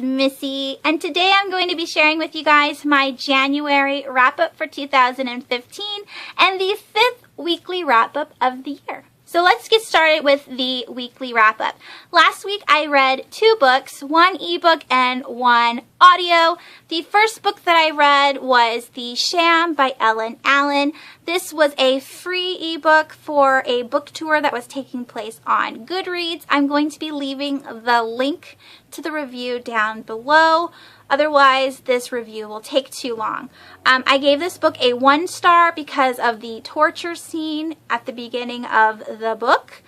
Missy, and today I'm going to be sharing with you guys my January wrap-up for 2015 and the 5th weekly wrap-up of the year. So let's get started with the weekly wrap-up. Last week I read 2 books, 1 ebook and 1 audio. The first book that I read was The Sham by Ellen Allen. This was a free ebook for a book tour that was taking place on Goodreads. I'm going to be leaving the link to the review down below. Otherwise, this review will take too long. I gave this book a 1 star because of the torture scene at the beginning of the book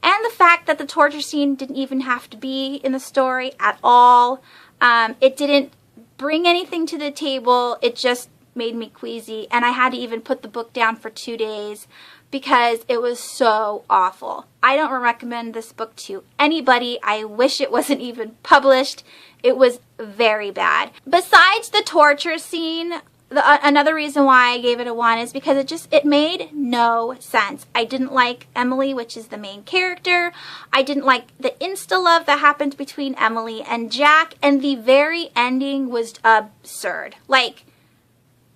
and the fact that the torture scene didn't even have to be in the story at all. It didn't bring anything to the table. It just made me queasy, and I had to even put the book down for 2 days because it was so awful. I don't recommend this book to anybody. I wish it wasn't even published. It was very bad. Besides the torture scene, another reason why I gave it a 1 is because it made no sense. I didn't like Emily, which is the main character. I didn't like the insta-love that happened between Emily and Jack, and the very ending was absurd. Like,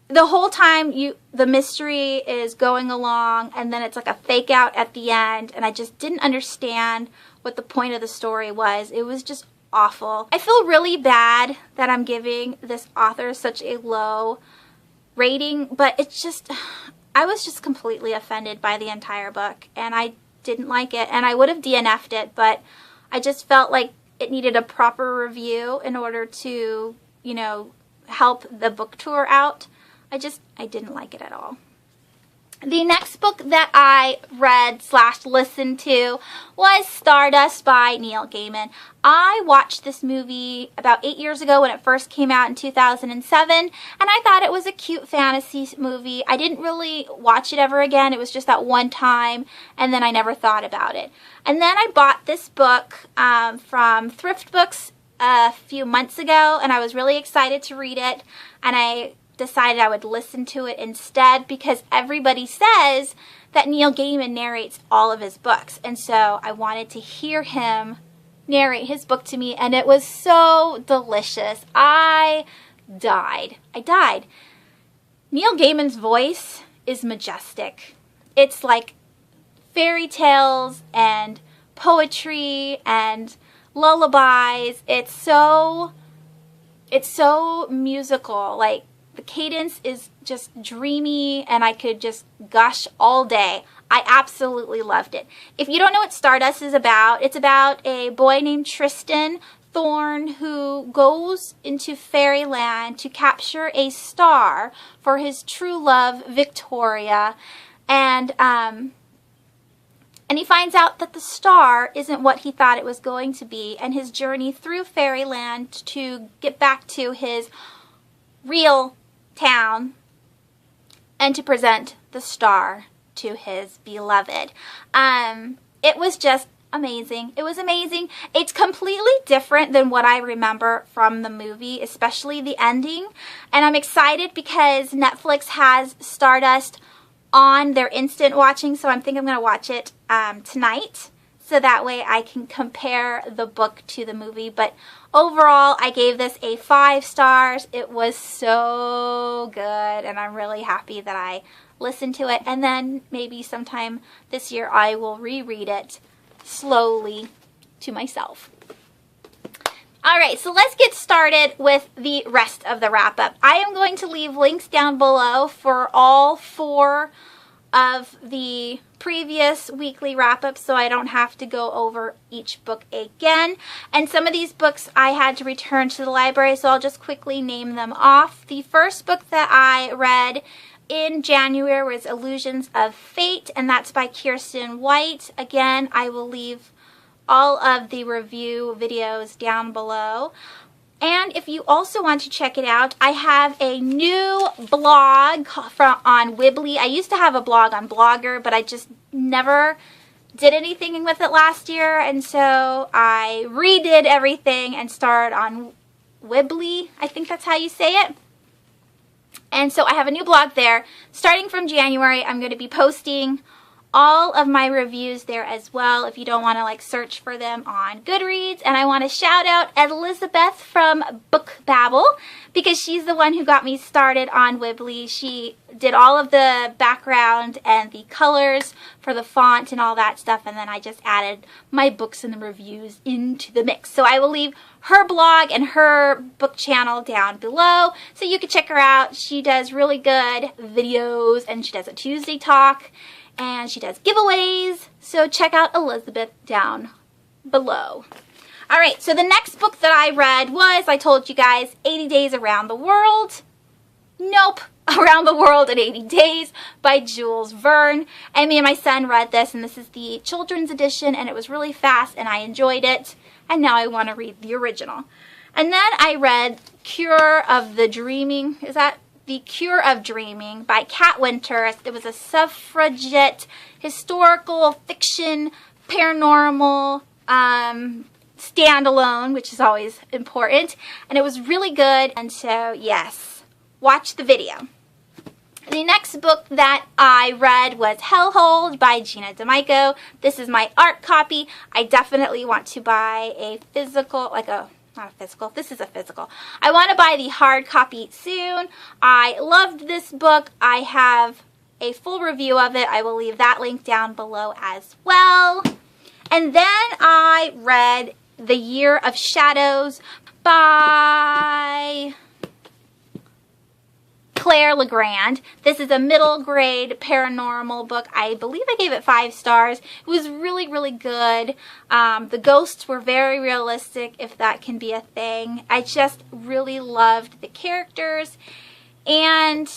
the whole time the mystery is going along, and then it's like a fake out at the end, and I just didn't understand what the point of the story was. It was just awful. I feel really bad that I'm giving this author such a low rating, but I was just completely offended by the entire book, and I didn't like it, and I would have DNF'd it, but I just felt like it needed a proper review in order to, help the book tour out. I didn't like it at all. The next book that I read/listened to was Stardust by Neil Gaiman. I watched this movie about 8 years ago when it first came out in 2007, and I thought it was a cute fantasy movie. I didn't really watch it ever again. It was just that one time, and then I never thought about it. And then I bought this book from Thrift Books a few months ago, and I was really excited to read it, and I decided I would listen to it instead because everybody says that Neil Gaiman narrates all of his books, and so I wanted to hear him narrate his book to me, and it was so delicious. I died. Neil Gaiman's voice is majestic. It's like fairy tales and poetry and lullabies. It's so musical. Like, the cadence is just dreamy, and I could just gush all day. I absolutely loved it. If you don't know what Stardust is about, it's about a boy named Tristan Thorn who goes into fairyland to capture a star for his true love, Victoria, and he finds out that the star isn't what he thought it was going to be, and his journey through fairyland to get back to his real town and to present the star to his beloved. It was just amazing. It was amazing. It's completely different than what I remember from the movie, especially the ending. And I'm excited because Netflix has Stardust on their instant watching, so I think I'm going to watch it tonight, so that way I can compare the book to the movie. But overall, I gave this a 5 stars. It was so good, and I'm really happy that I listened to it. And then maybe sometime this year I will reread it slowly to myself. Alright, so let's get started with the rest of the wrap-up. I am going to leave links down below for all 4 of the previous weekly wrap-ups so I don't have to go over each book again. And some of these books I had to return to the library, so I'll just quickly name them off. The first book that I read in January was Illusions of Fate, and that's by Kirsten White. Again, I will leave all of the review videos down below. And if you also want to check it out, I have a new blog on Weebly. I used to have a blog on Blogger, but I just never did anything with it last year, and so I redid everything and started on Weebly. I think that's how you say it. And so I have a new blog there. Starting from January, I'm going to be posting all of my reviews there as well if you don't want to like search for them on Goodreads. And I want to shout out Elizabeth from Book Babble because she's the one who got me started on Weebly. She did all of the background and the colors for the font and all that stuff, and then I just added my books and the reviews into the mix. So I will leave her blog and her book channel down below so you can check her out. She does really good videos, and she does a Tuesday talk, and she does giveaways. So check out Elizabeth down below. Alright, so the next book that I read was, I told you guys, 80 Days Around the World. Nope. Around the World in 80 Days by Jules Verne. And me and my son read this, and this is the children's edition, and it was really fast, and I enjoyed it. And now I want to read the original. And then I read Cure of the Dreaming. Is that The Cure of Dreaming by Kat Winters. It was a suffragette, historical fiction, paranormal, standalone, which is always important. And it was really good. And so, yes, watch the video. The next book that I read was Hellhole by Gina D'Amico. This is my art copy. I definitely want to buy a physical, not a physical, this is a physical. I want to buy the hard copy soon. I loved this book. I have a full review of it. I will leave that link down below as well. And then I read The Year of Shadows by Claire Legrand. This is a middle grade paranormal book. I believe I gave it 5 stars. It was really, really good. The ghosts were very realistic, if that can be a thing. I just really loved the characters. And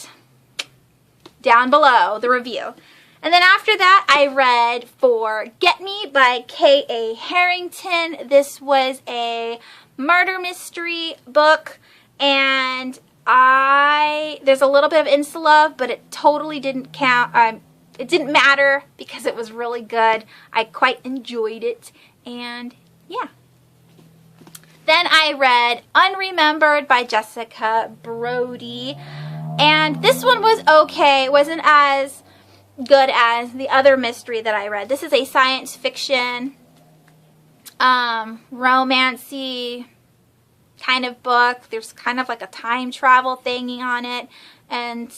down below, the review. And then after that, I read Forget Me by K.A. Harrington. This was a murder mystery book, and there's a little bit of insta-love, but it totally didn't count. It didn't matter because it was really good. I quite enjoyed it, and yeah. Then I read Unremembered by Jessica Brody, and this one was okay. It wasn't as good as the other mystery that I read. This is a science fiction, romancy kind of book. There's kind of like a time travel thingy on it, and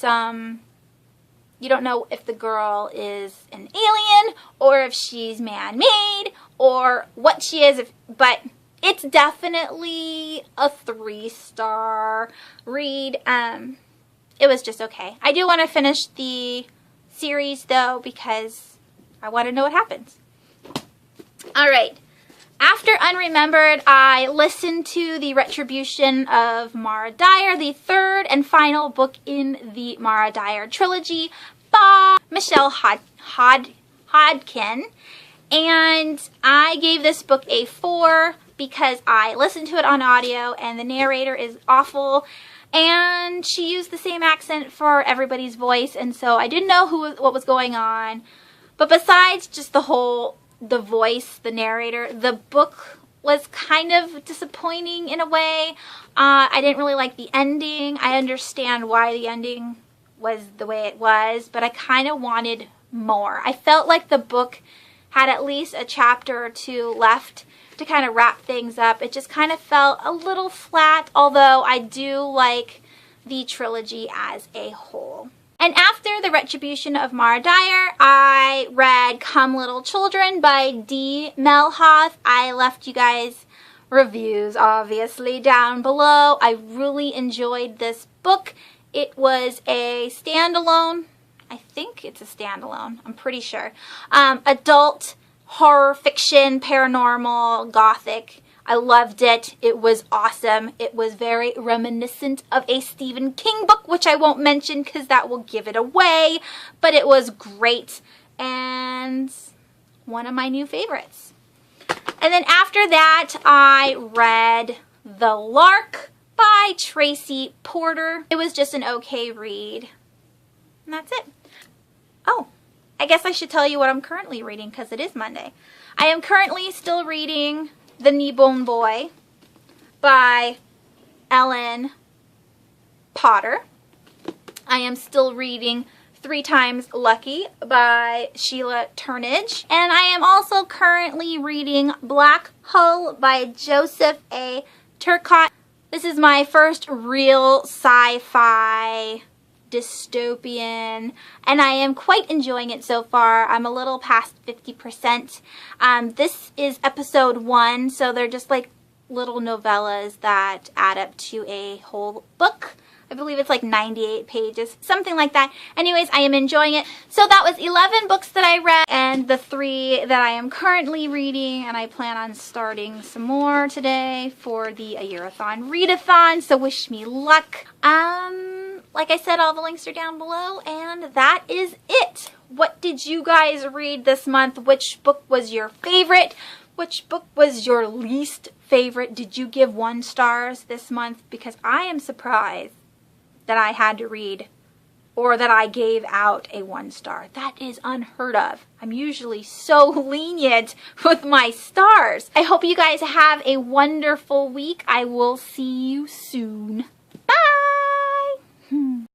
you don't know if the girl is an alien or if she's man-made or what she is, but it's definitely a 3-star read. It was just okay. I do want to finish the series though because I want to know what happens. Alright. After Unremembered, I listened to the Retribution of Mara Dyer, the third and final book in the Mara Dyer trilogy by Michelle Hodkin. And I gave this book a 4 because I listened to it on audio and the narrator is awful. And she used the same accent for everybody's voice, and so I didn't know what was going on. But besides just the voice, the narrator, the book was kind of disappointing in a way. I didn't really like the ending. I understand why the ending was the way it was, but I kind of wanted more. I felt like the book had at least a chapter or 2 left to kind of wrap things up. It just kind of felt a little flat, although I do like the trilogy as a whole. And after the Retribution of Mara Dyer, I read Come Little Children by D. Melhoff. I left you guys reviews, obviously, down below. I really enjoyed this book. It was a standalone. I think it's a standalone. I'm pretty sure. Adult horror fiction, paranormal, gothic. I loved it. It was awesome. It was very reminiscent of a Stephen King book, which I won't mention because that will give it away. But it was great and one of my new favorites. And then after that, I read The Lark by Tracy Porter. It was just an okay read. And that's it. Oh, I guess I should tell you what I'm currently reading because it is Monday. I am currently still reading The Kneebone Boy by Ellen Potter. I am still reading 3 Times Lucky by Sheila Turnage. And I am also currently reading Black Hull by Joseph A. Turcotte. This is my first real sci-fi dystopian, and I am quite enjoying it so far. I'm a little past 50%. This is episode 1, so they're just like little novellas that add up to a whole book. I believe it's like 98 pages, something like that. Anyways, I am enjoying it. So that was 11 books that I read and the 3 that I am currently reading, and I plan on starting some more today for the A Year-a-thon readathon, so wish me luck. Like I said, all the links are down below, and that is it. What did you guys read this month? Which book was your favorite? Which book was your least favorite? Did you give 1 stars this month? Because I am surprised that I had to read or that I gave out a 1 star. That is unheard of. I'm usually so lenient with my stars. I hope you guys have a wonderful week. I will see you soon.